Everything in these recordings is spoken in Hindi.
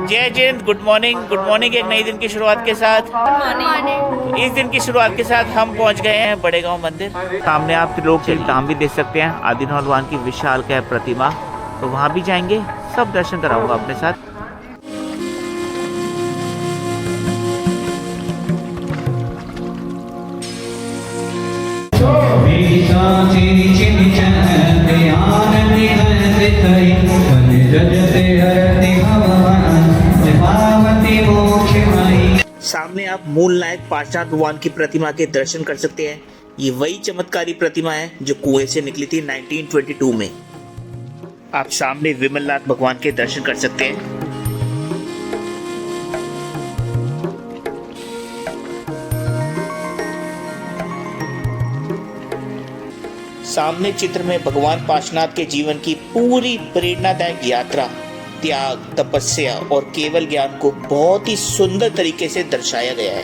जय जैन, गुड मॉर्निंग एक नई दिन की शुरुआत के साथ। इस दिन की शुरुआत के साथ हम पहुंच गए हैं बड़े गांव मंदिर। सामने आप लोग धाम भी देख सकते हैं, आदिनाथ भगवान की विशालकाय प्रतिमा, तो वहां भी जाएंगे, सब दर्शन कराऊंगा अपने साथ। सामने आप मूल नायक पार्श्वनाथ भगवान की प्रतिमा के दर्शन कर सकते हैं। ये वही चमत्कारी प्रतिमा है जो कुएं से निकली थी 1922 में। आप सामने विमलनाथ भगवान के दर्शन कर सकते हैं। सामने चित्र में भगवान पार्श्वनाथ के जीवन की पूरी प्रेरणादायक यात्रा, त्याग, तपस्या और केवल ज्ञान को बहुत ही सुंदर तरीके से दर्शाया गया है।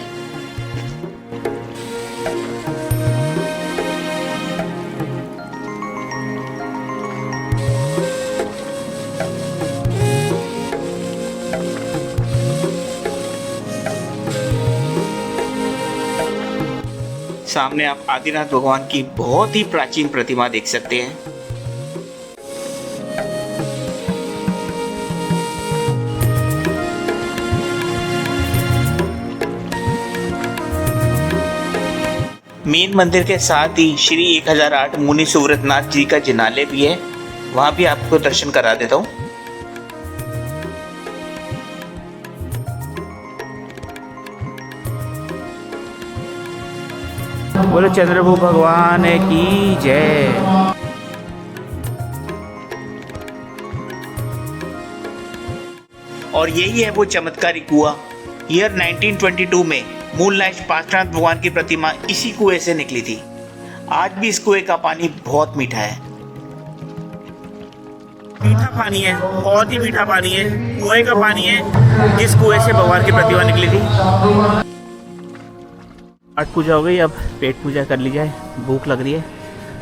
सामने आप आदिनाथ भगवान की बहुत ही प्राचीन प्रतिमा देख सकते हैं। मेन मंदिर के साथ ही श्री 1008 मुनि सुव्रतनाथ जी का जिनालय भी है, वहां भी आपको दर्शन करा देता हूँ। बोलो चंद्रभू भगवान की जय। और यही है वो चमत्कारी कुआं। ईयर 1922 में मूल नायक पार्श्वनाथ भगवान की प्रतिमा इसी कुएं से निकली थी। आज भी इस कुएं का पानी बहुत मीठा है। मीठा पानी है, बहुत ही मीठा पानी है। कुएं का पानी है जिस कुएं से भगवान की प्रतिमा निकली थी। पाठ पूजा हो गई, अब पेट पूजा कर ली जाए। भूख लग रही है,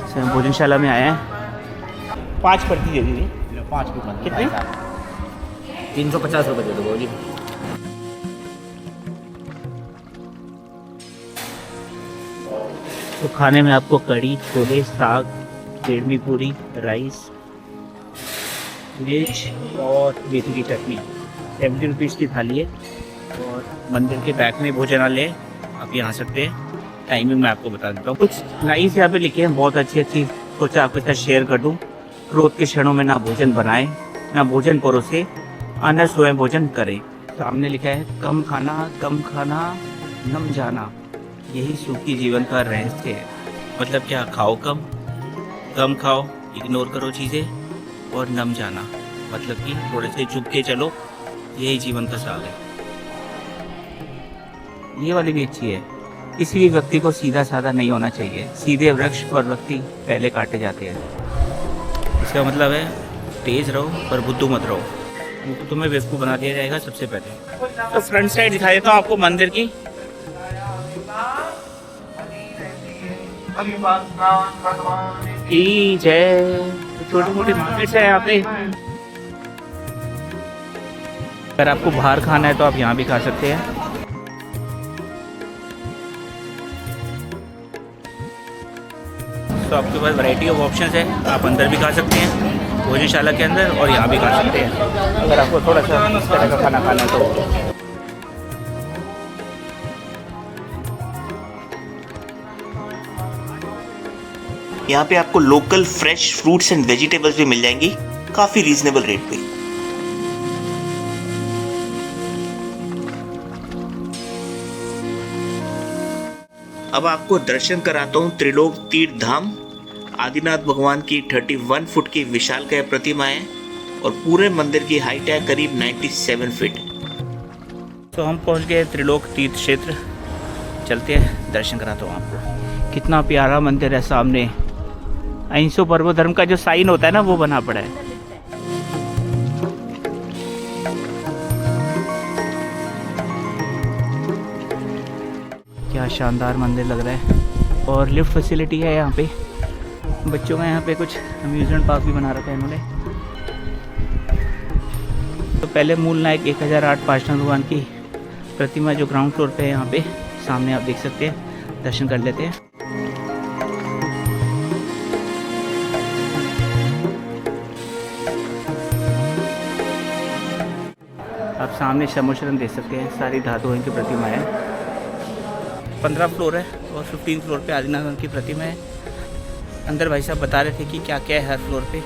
स्वयं भोजनशाला में आया है। 5 प्रति दे दीजिए। 5 कितने? 350 रुपये दे दो जी। तो खाने में आपको कड़ी, छोले, साग, बेडमी पूरी, राइस, वेज और मेथी की चटनी। 70 रुपीज़ की थाली है। और मंदिर के बैक में भोजनालय, आप यहाँ आ सकते हैं। टाइमिंग मैं आपको बता देता हूँ। कुछ लाइन्स यहाँ पे लिखे हैं, बहुत अच्छी सोचा आपके साथ शेयर कर दूँ। क्रोध के क्षणों में ना भोजन बनाए, ना भोजन परोसे, अन्न स्वयं भोजन करे। सामने लिखा है कम खाना नम जाना, यही सुखी जीवन का रहस्य है। मतलब क्या, खाओ कम खाओ, इग्नोर करो चीज़ें, और नम जाना मतलब कि थोड़े से झुक के चलो, यही जीवन का साल है। ये वाली भी अच्छी है। किसी भी व्यक्ति को सीधा साधा नहीं होना चाहिए, सीधे वृक्ष और व्यक्ति पहले काटे जाते हैं। इसका मतलब है तेज रहो पर बुद्धू मत रहो, तुम्हें बेवकूफ़ बना दिया जाएगा सबसे पहले। तो फ्रंट साइड दिखा देता हूँ आपको मंदिर की। जय। छोटी मोटी मार्केट्स है यहाँ पे। अगर आपको बाहर खाना है तो आप यहाँ भी खा सकते हैं। तो आपके पास वैरायटी ऑफ ऑप्शंस है, आप अंदर भी खा सकते हैं भोजनशाला के अंदर, और यहाँ भी खा सकते हैं अगर आपको थोड़ा सा इस तरह का खाना खाना है तो। यहाँ पे आपको local fresh fruits and vegetables भी मिल जाएंगी, काफी रीजनेबल रेट पे। अब आपको दर्शन कराता हूँ त्रिलोक तीर्थ धाम। आदिनाथ भगवान की 31 फुट की विशालकाय प्रतिमा है और पूरे मंदिर की हाइट है करीब 97 फीट। तो हम पहुँच गए त्रिलोक तीर्थ क्षेत्र, चलते हैं, दर्शन कराता हूँ आपको। कितना प्यारा मंदिर है। सामने अहिंसो परमो धर्म का जो साइन होता है ना, वो बना पड़ा है। क्या शानदार मंदिर लग रहा है। और लिफ्ट फैसिलिटी है यहाँ पे। बच्चों का यहाँ पे कुछ अम्यूजमेंट पार्क भी बना रखा है इन्होंने। तो पहले मूल नायक 1008 पांचनाथ भगवान की प्रतिमा जो ग्राउंड फ्लोर पे है, यहाँ पे सामने आप देख सकते हैं, दर्शन कर लेते हैं। आप सामने शमोशरन देख सकते हैं, सारी धातुओं की प्रतिमा है। 15 फ्लोर है और 15 फ्लोर पे आदिनाथ की प्रतिमा है। अंदर भाई साहब बता रहे थे कि क्या क्या है हर फ्लोर पे,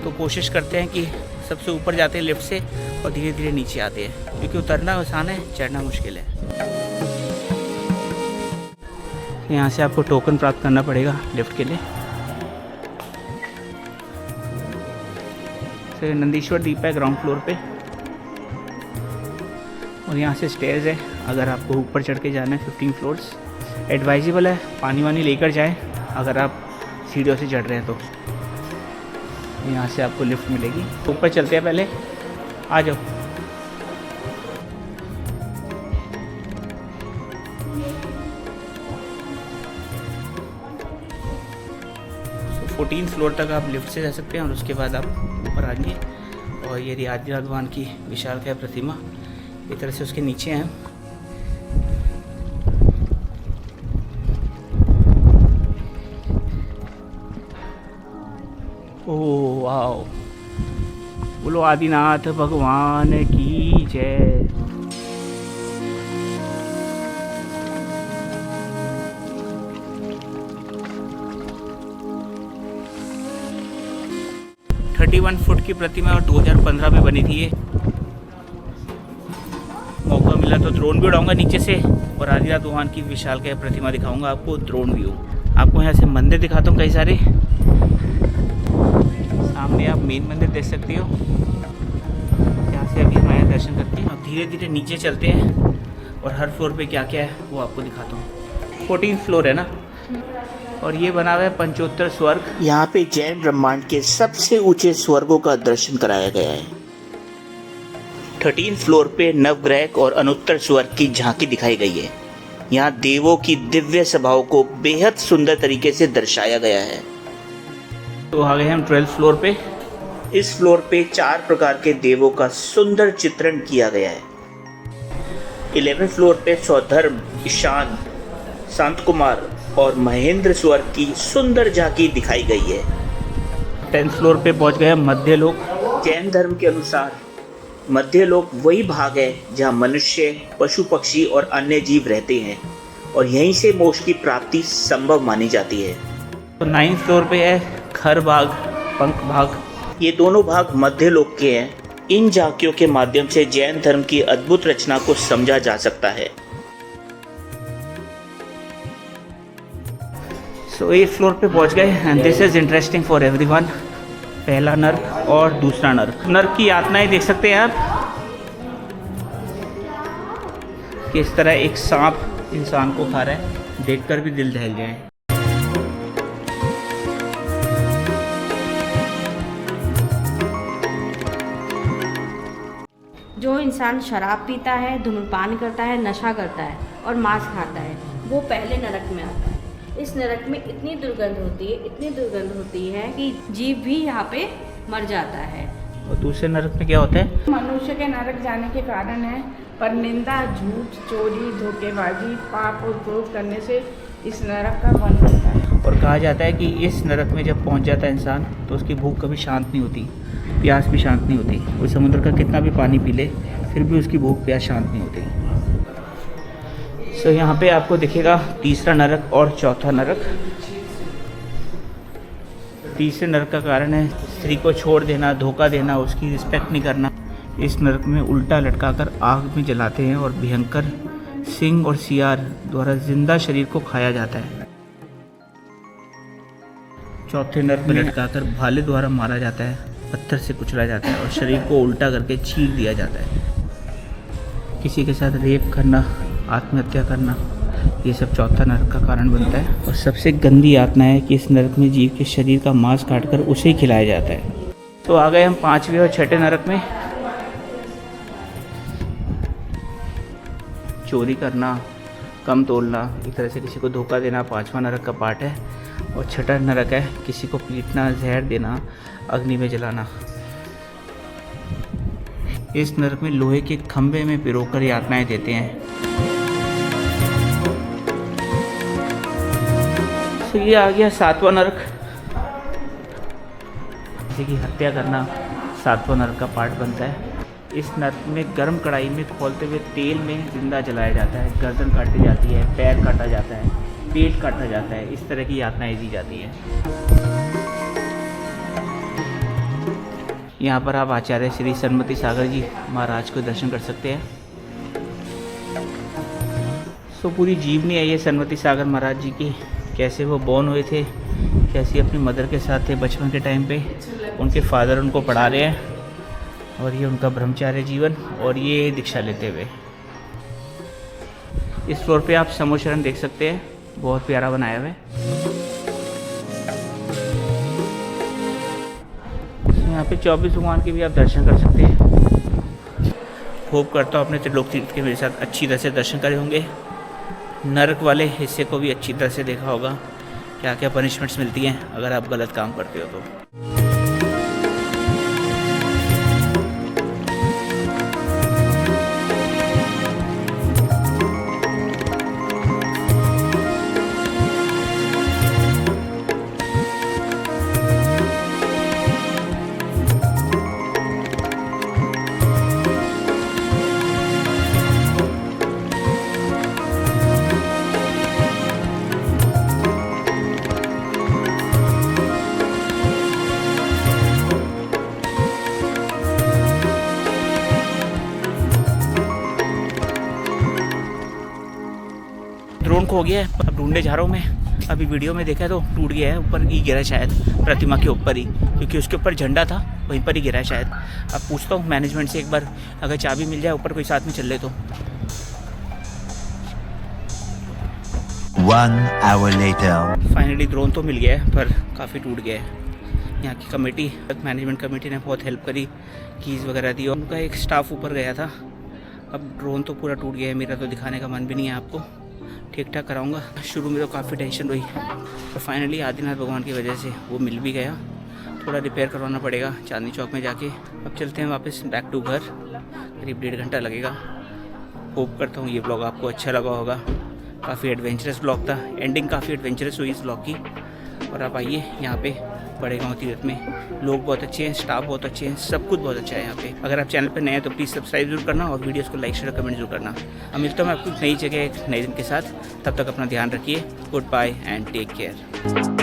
तो कोशिश करते हैं कि सबसे ऊपर जाते हैं लिफ्ट से और धीरे धीरे नीचे आते हैं, क्योंकि उतरना आसान है, चढ़ना मुश्किल है। यहाँ से आपको टोकन प्राप्त करना पड़ेगा लिफ्ट के लिए। तो नंदीश्वर दीप है ग्राउंड फ्लोर पे और यहाँ से स्टेयर्स है। अगर आपको ऊपर चढ़ के जाना है 15 फ्लोर्स, एडवाइजेबल है पानी वानी लेकर जाएं अगर आप सीढ़ियों से चढ़ रहे हैं तो। यहाँ से आपको लिफ्ट मिलेगी। ऊपर चलते हैं, पहले आ जाओ। तो 14 फ्लोर तक आप लिफ्ट से जा सकते हैं और उसके बाद आप ऊपर आएंगे और ये आदिनाथ भगवान की विशालकाय प्रतिमा एक तरह से उसके नीचे हैं। ओह वाओ, बोलो आदिनाथ भगवान की जय। थर्टी 31 फुट की प्रतिमा और 2015 में बनी थी ये। मौका मिला तो ड्रोन भी उड़ाऊंगा नीचे से और आदिनाथ भगवान की विशालकाय प्रतिमा दिखाऊंगा आपको, ड्रोन व्यू। आपको यहाँ से मंदिर दिखाता हूँ कई सारे। सामने आप मेन मंदिर देख सकते हो, यहाँ से अभी हम आए दर्शन करके। अब धीरे धीरे नीचे चलते हैं और हर फ्लोर पे क्या क्या है वो आपको दिखाता हूँ। 14 फ्लोर है ना, और ये बना हुआ है पंचोत्तर स्वर्ग। यहाँ पे जैन ब्रह्मांड के सबसे ऊंचे स्वर्गों का दर्शन कराया गया है। 13 फ्लोर पे नवग्रह और अनुत्तर स्वर्ग की झांकी दिखाई गई है। यहाँ देवों की दिव्य सभाओं को बेहद सुंदर तरीके से दर्शाया गया है। तो आ गए हम 12 फ्लोर पे। इस फ्लोर पे 4 प्रकार के देवों का सुंदर चित्रण किया गया है। 11 फ्लोर पे सौधर्म, ईशान, शांत कुमार और महेंद्र स्वर्ग की सुंदर झांकी दिखाई गई है। 10 फ्लोर पे पहुंच गए हम मध्य लोक। जैन धर्म के अनुसार मध्य लोक वही भाग है जहाँ मनुष्य, पशु पक्षी और अन्य जीव रहते हैं और यहीं से मोक्ष की प्राप्ति संभव मानी जाती है। तो 9 फ्लोर पे है खर भाग, पंख भाग। ये दोनों भाग मध्य लोक के हैं। इन झांकियों के माध्यम से जैन धर्म की अद्भुत रचना को समझा जा सकता है। सो 8 फ्लोर पे पहुंच गए and this is interesting for everyone. पहला नर्क और दूसरा नर्क। नर्क की यातनाएं देख सकते हैं आप, किस तरह एक सांप इंसान को खा रहा है, देखकर भी दिल दहल जाए। जो इंसान शराब पीता है, धूम्रपान करता है, नशा करता है और मांस खाता है, वो पहले नरक में आता है। इस नरक में इतनी दुर्गंध होती है कि जीव भी यहाँ पे मर जाता है। और दूसरे नरक में क्या होता है? मनुष्य के नरक जाने के कारण है परनिंदा, झूठ, चोरी, धोखेबाजी, पाप और क्रोध करने से इस नरक का वन होता है। और कहा जाता है कि इस नरक में जब पहुंच जाता है इंसान तो उसकी भूख कभी शांत नहीं होती, प्यास भी शांत नहीं होती। वो समुद्र का कितना भी पानी पी ले फिर भी उसकी भूख प्यास शांत नहीं होती। सो यहाँ पे आपको दिखेगा तीसरा नरक और चौथा नरक। तीसरे नरक का कारण है स्त्री को छोड़ देना, धोखा देना, उसकी रिस्पेक्ट नहीं करना। इस नरक में उल्टा लटकाकर आग में जलाते हैं और भयंकर सिंह और सियार द्वारा जिंदा शरीर को खाया जाता है। चौथे नरक में लटकाकर भाले द्वारा मारा जाता है, पत्थर से कुचला जाता है और शरीर को उल्टा करके चीर दिया जाता है। किसी के साथ रेप करना, आत्महत्या करना, ये सब चौथा नरक का कारण बनता है। और सबसे गंदी यातना है कि इस नरक में जीव के शरीर का मांस काटकर उसे ही खिलाया जाता है। तो आ गए हम 5वें और 6ठे नरक में। चोरी करना, कम तोलना, एक तरह से किसी को धोखा देना 5वां नरक का पार्ट है। और 6ठा नरक है किसी को पीटना, जहर देना, अग्नि में जलाना। इस नरक में लोहे के खंभे में पिरोकर यातनाएं देते हैं। तो ये आ गया 7वां नरक। किसी की हत्या करना 7वां नरक का पार्ट बनता है। इस नरक में गर्म कढ़ाई में खौलते हुए तेल में जिंदा जलाया जाता है, गर्दन काटी जाती है, पैर काटा जाता है, पेट काटा जाता है। इस तरह की यातनाएं दी जाती है। यहाँ पर आप आचार्य श्री सन्मति सागर जी महाराज को दर्शन कर सकते हैं। सो पूरी जीवनी है ये सन्मति सागर महाराज जी की, कैसे वो बॉर्न हुए थे, कैसे अपनी मदर के साथ थे बचपन के टाइम पे, उनके फादर उनको पढ़ा रहे हैं और ये उनका ब्रह्मचार्य जीवन और ये दीक्षा लेते हुए। इस फ्लोर पे आप समोशरण देख सकते हैं, बहुत प्यारा बनाया हुआ है। यहाँ पे 24 भगवान के भी आप दर्शन कर सकते हैं। होप करता हूँ अपने त्रिलोक तीर्थ के मेरे साथ अच्छी तरह से दर्शन करे होंगे। नरक वाले हिस्से को भी अच्छी तरह से देखा होगा, क्या क्या पनिशमेंट्स मिलती हैं अगर आप गलत काम करते हो तो। ड्रोन खो गया है, अब ढूंढने जा रहा हूँ मैं। अभी वीडियो में देखा तो टूट गया है, ऊपर ही गिरा शायद, प्रतिमा के ऊपर ही, क्योंकि उसके ऊपर झंडा था, वहीं पर ही गिरा है शायद। अब पूछता हूँ मैनेजमेंट से एक बार, अगर चाबी मिल जाए ऊपर कोई साथ में चल ले तो। 1 hour later. फाइनली ड्रोन तो मिल गया है पर काफ़ी टूट गया है। यहाँ की कमेटी, मैनेजमेंट कमेटी ने बहुत हेल्प करी, कीज़ वगैरह दी, और उनका एक स्टाफ ऊपर गया था। अब ड्रोन तो पूरा टूट गया है, मेरा तो दिखाने का मन भी नहीं है आपको, ठीक ठाक कराऊंगा। शुरू में तो काफ़ी टेंशन हुई, तो फाइनली आदिनाथ भगवान की वजह से वो मिल भी गया। थोड़ा रिपेयर करवाना पड़ेगा चांदनी चौक में जाके। अब चलते हैं वापस बैक टू घर, करीब 1.5 घंटा लगेगा। होप करता हूँ ये ब्लॉग आपको अच्छा लगा होगा। काफ़ी एडवेंचरस ब्लॉग था, एंडिंग काफ़ी एडवेंचरस हुई इस ब्लॉग की। और आप आइए यहाँ पे बड़े गांव तीर्थ में, लोग बहुत अच्छे हैं, स्टाफ बहुत अच्छे हैं, सब कुछ बहुत अच्छा है यहाँ पे। अगर आप चैनल पे नए हैं तो प्लीज़ सब्सक्राइब जरूर करना और वीडियोस को लाइक शेयर कमेंट जरूर करना। अब मिलता हूँ मैं आपको नई जगह एक नए दिन के साथ, तब तक अपना ध्यान रखिए। Good bye and take care.